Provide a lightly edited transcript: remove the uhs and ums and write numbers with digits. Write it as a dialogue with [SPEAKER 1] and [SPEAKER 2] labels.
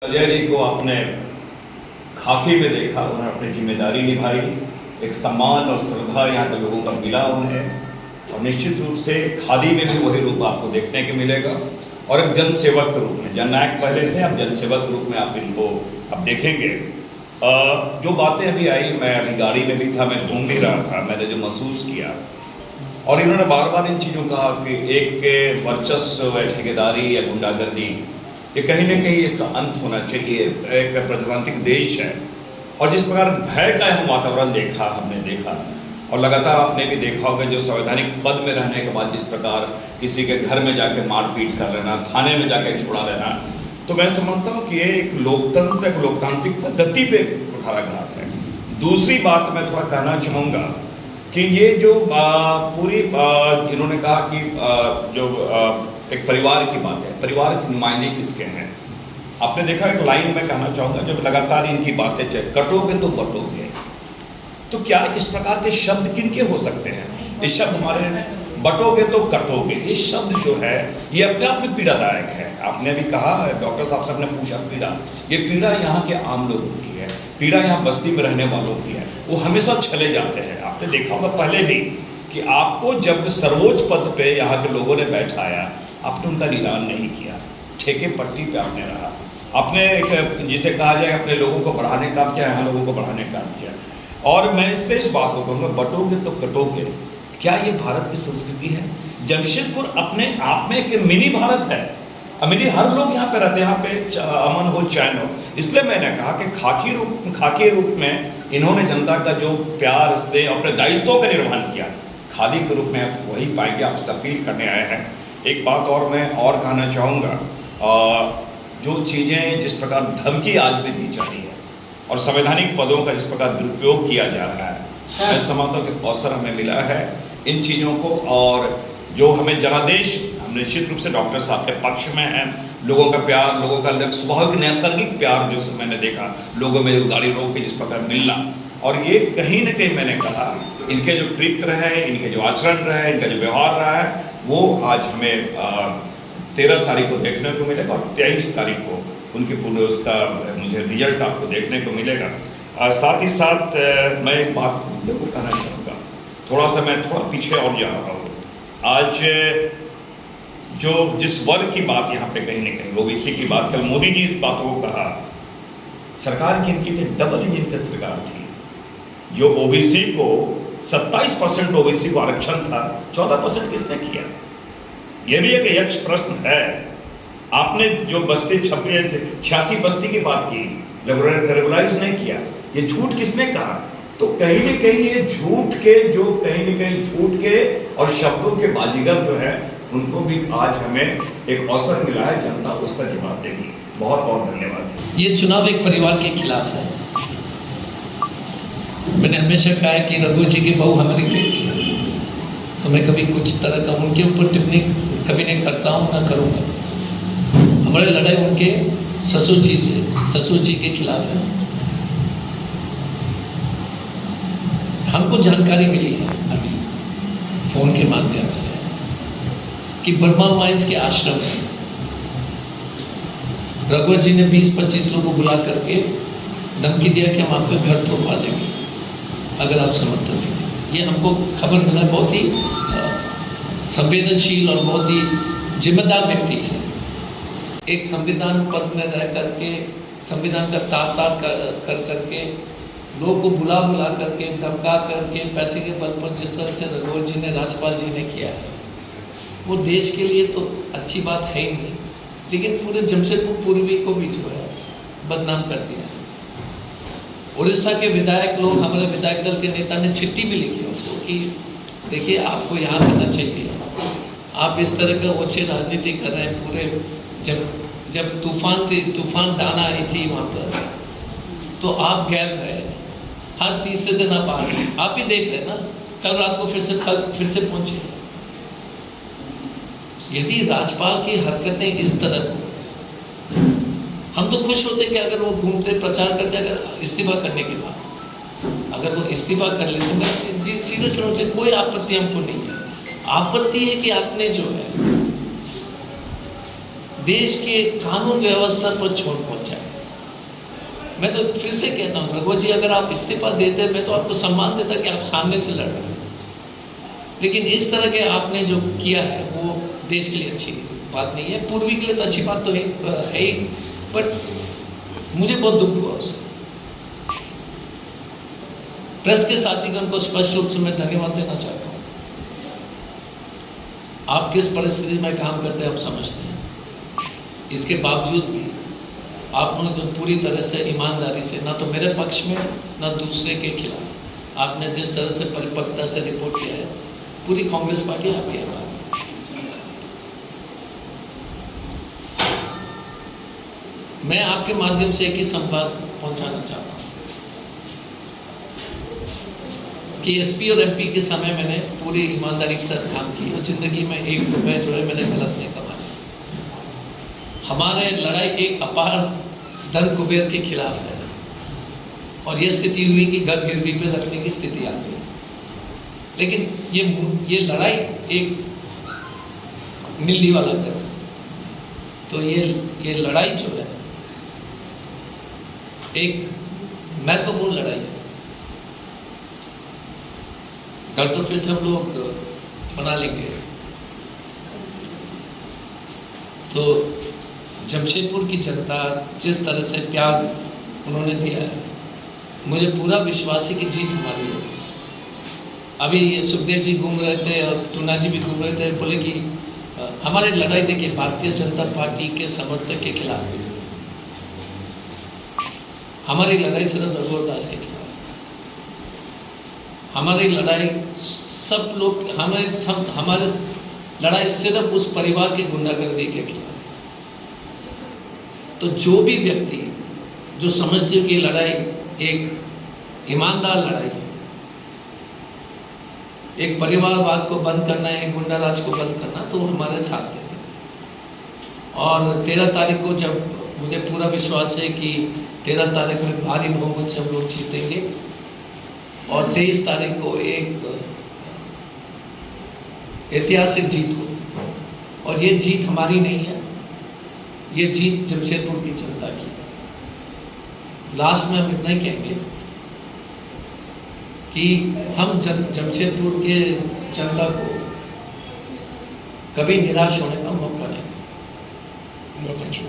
[SPEAKER 1] अजय जी को आपने खाकी में देखा, उन्होंने अपनी जिम्मेदारी निभाई, एक सम्मान और श्रद्धा यहाँ के लोगों का मिला उन्हें, और निश्चित रूप से खादी में भी वही रूप आपको देखने को मिलेगा। और एक जनसेवक के रूप में, जननायक पहले थे, अब जनसेवक के रूप में आप इनको अब देखेंगे। जो बातें अभी आई, मैं अभी गाड़ी में भी था, मैं घूम भी रहा था, मैंने जो महसूस किया, और इन्होंने बार बार इन चीज़ों कहा कि एक के वर्चस्व या ठेकेदारी या गुंडागर्दी, ये कहीं ना कहीं इसका अंत होना चाहिए। एक प्रजातांत्रिक देश है, और जिस प्रकार भय का हम वातावरण हमने देखा, और लगातार आपने भी देखा होगा जो संवैधानिक पद में रहने के बाद जिस प्रकार किसी के घर में जाके मारपीट कर लेना, थाने में जाके छुड़ा लेना, तो मैं समझता हूँ कि ये एक लोकतंत्र, एक लोकतांत्रिक पद्धति पे कुठाराघात है। दूसरी बात मैं थोड़ा कहना चाहूँगा कि ये जो पूरी इन्होंने कहा कि जो एक परिवार की बात है, परिवार की नुमाइंदगी किसके हैं। आपने देखा एक लाइन में कहना चाहूँगा, जब लगातार इनकी बातें चले, कटोगे तो बटोगे, तो क्या इस प्रकार के शब्द किनके हो सकते हैं? ये शब्द हमारे, बटोगे तो कटोगे, ये शब्द जो है ये अपने आप में पीड़ादायक है। आपने भी कहा, डॉक्टर साहब से आपने पूछा पीड़ा, ये पीड़ा यहाँ के आम लोगों की है, पीड़ा यहाँ बस्ती में रहने वालों की है, वो हमेशा चले जाते हैं। आपने देखा होगा पहले भी कि आपको जब सर्वोच्च पद पे यहाँ के लोगों ने बैठाया, आपने उनका निदान नहीं किया, ठेके पट्टी पे आपने रहा, आपने जिसे कहा जाए अपने लोगों को बढ़ाने का काम किया, यहाँ लोगों को बढ़ाने का काम किया। और मैं इसलिए इस बात को कहूँगा, बटोगे तो कटोगे, क्या ये भारत की संस्कृति है? जमशेदपुर अपने आप में एक मिनी भारत है, मिनी, हर लोग यहाँ पे रहते हैं, यहाँ पे अमन हो चैन हो। इसलिए मैंने कहा कि खाकी रूप में इन्होंने जनता का जो प्यार स्नेह अपने दायित्वों का निर्वहन किया, खादी के रूप में आप वही पाएंगे। आप अपील करने आए हैं। एक बात और मैं और कहना चाहूँगा, जो चीज़ें जिस प्रकार धमकी आज भी दी जा रही है और संवैधानिक पदों का जिस प्रकार दुरुपयोग किया जा रहा है, मैं समझता हूँ कि अवसर हमें मिला है इन चीज़ों को, और जो हमें जनादेश, हम निश्चित रूप से डॉक्टर साहब के पक्ष में हैं। लोगों का प्यार, लोगों का स्वाभाविक नैसर्गिक प्यार जो मैंने देखा लोगों में, जो गाड़ी रोक के जिस प्रकार मिलना, और ये कहीं ना कहीं मैंने कहा इनके जो कृत्य रहे, इनके जो आचरण रहे, इनका जो व्यवहार रहा है, वो आज हमें 13 तारीख को देखने को मिलेगा, और 23 तारीख को उनकी पूरे उसका मुझे रिजल्ट आपको देखने को मिलेगा। साथ ही साथ मैं एक बात देखो कहना चाहूँगा, थोड़ा सा मैं थोड़ा पीछे और जा रहा हूँ। आज जो जिस वर्ग की बात यहाँ पे कहीं ना कहीं ओबीसी की बात, कल मोदी जी इस बातों को कहा, सरकार की इनकी थी डबल इंजन की सरकार थी। जो ओबीसी को 27% ओबीसी को आरक्षण था, 14% किसने किया? यह भी एक यक्ष प्रश्न है। आपने जो बस्ती 86 बस्ती की बात की, रेगुलराइज नहीं किया, ये झूठ किसने कहा? तो कहीं न कहीं ये झूठ के जो कहीं न कहीं झूठ के और शब्दों के बाजीगर जो है, उनको भी आज हमें एक अवसर मिला है, जनता उसका जवाब देगी। बहुत बहुत धन्यवाद।
[SPEAKER 2] ये चुनाव एक परिवार के खिलाफ है। मैंने हमेशा कहा है कि रघु जी की बहू हमारी बेटी है, तो मैं कभी कुछ तरह का उनके ऊपर टिप्पणी कभी नहीं करता हूँ, ना करूँगा। हमारी लड़ाई उनके ससुर जी के खिलाफ है। हमको जानकारी मिली है अभी फोन के माध्यम से कि बर्मा माइंस के आश्रम में रघुवर जी ने 20-25 लोगों को बुला करके धमकी दिया कि हम आपका घर तोड़वा देंगे अगर आप समर्थन नहीं। ये हमको खबर मिला बहुत ही संवेदनशील और बहुत ही जिम्मेदार व्यक्ति से। एक संविधान पद में रह करके, संविधान का तार कर करके, लोगों को बुला करके, धमका करके, पैसे के बल पर जिस तरह से रघुवर जी ने, राज्यपाल जी ने किया है, वो देश के लिए तो अच्छी बात है ही नहीं, लेकिन पूरे जमशेदपुर पूर्वी को भी जो है बदनाम कर दिया। उड़ीसा के विधायक लोग, हमारे विधायक दल के नेता ने चिट्ठी भी लिखी उनको कि देखिए आपको यहाँ करना चाहिए, आप इस तरह का ओछे राजनीति कर रहे हैं। पूरे जब तूफान डाना आई थी वहाँ पर, तो आप गैर रहे, हर तीसरे दिन आप आ रहे, आप ही देख रहे ना, कल रात को फिर से पहुंचे। यदि राज्यपाल की हरकतें इस तरह हो, हम तो खुश होते कि अगर वो घूमते प्रचार करते, अगर इस्तीफा करने के बाद अगर वो इस्तीफा कर लेते, मैं सीरियस रूप से कोई आपत्ति हमको नहीं है। आपत्ति है कि आपने जो है देश के कानून व्यवस्था पर चोट पहुंचाई। मैं तो फिर से कहता हूँ रघुवर जी, अगर आप इस्तीफा देते मैं तो आपको सम्मान देता कि आप सामने से लड़ रहे हैं, लेकिन इस तरह के आपने जो किया है वो देश के लिए अच्छी बात नहीं है। पूर्वी के लिए तो अच्छी बात तो है ही, बट मुझे बहुत दुख हुआ उससे। प्रेस के साथीगण को स्पष्ट रूप से मैं धन्यवाद देना चाहता हूँ। आप किस परिस्थिति में काम करते हैं आप समझते हैं, इसके बावजूद भी आपने जो पूरी तरह से ईमानदारी से, ना तो मेरे पक्ष में ना दूसरे के खिलाफ, आपने जिस तरह से परिपक्वता से रिपोर्ट किया है, पूरी कांग्रेस पार्टी आपकी है। मैं आपके माध्यम से एक ही संवाद पहुंचाना चाहता हूं कि एसपी और एमपी के समय मैंने पूरी ईमानदारी के साथ काम की और जिंदगी में एक रुपये जो है मैंने गलत नहीं कमाया। हमारे लड़ाई एक अपार धन कुबेर के खिलाफ है और ये स्थिति हुई कि घर गिरवी पे रखने की स्थिति आ गई। लेकिन ये लड़ाई एक मिलने वाला घर, तो ये लड़ाई जो है एक महत्वपूर्ण लड़ाई है। घर तो फिर से हम लोग बना लेंगे। तो जमशेदपुर की जनता जिस तरह से प्यार उन्होंने दिया है, मुझे पूरा विश्वास है कि जीत हमारी होगी। अभी सुखदेव जी घूम रहे थे और टूना जी भी घूम रहे थे, बोले कि हमारी लड़ाई देखिए भारतीय जनता पार्टी के समर्थक के खिलाफ भी, हमारी लड़ाई सिर्फ रघुवर दास के खिलाफ, हमारी लड़ाई सब लोग, हमारे लड़ाई सिर्फ उस परिवार की गुंडागर्दी के खिलाफ। तो जो भी व्यक्ति जो समझते हो कि लड़ाई एक ईमानदार लड़ाई है, एक परिवारवाद को बंद करना है, गुंडा राज को बंद करना, तो वो हमारे साथ देते। और 13 तारीख को जब मुझे पूरा विश्वास है कि 13 तारीख में भारी बहुमत से हम लोग जीतेंगे और 23 तारीख को एक ऐतिहासिक जीत हो। और ये जीत हमारी नहीं है, ये जीत जमशेदपुर की जनता की है। लास्ट में हम इतना ही कहेंगे कि हम जमशेदपुर के जनता को कभी निराश होने का मौका नहीं।
[SPEAKER 3] बहुत अच्छा।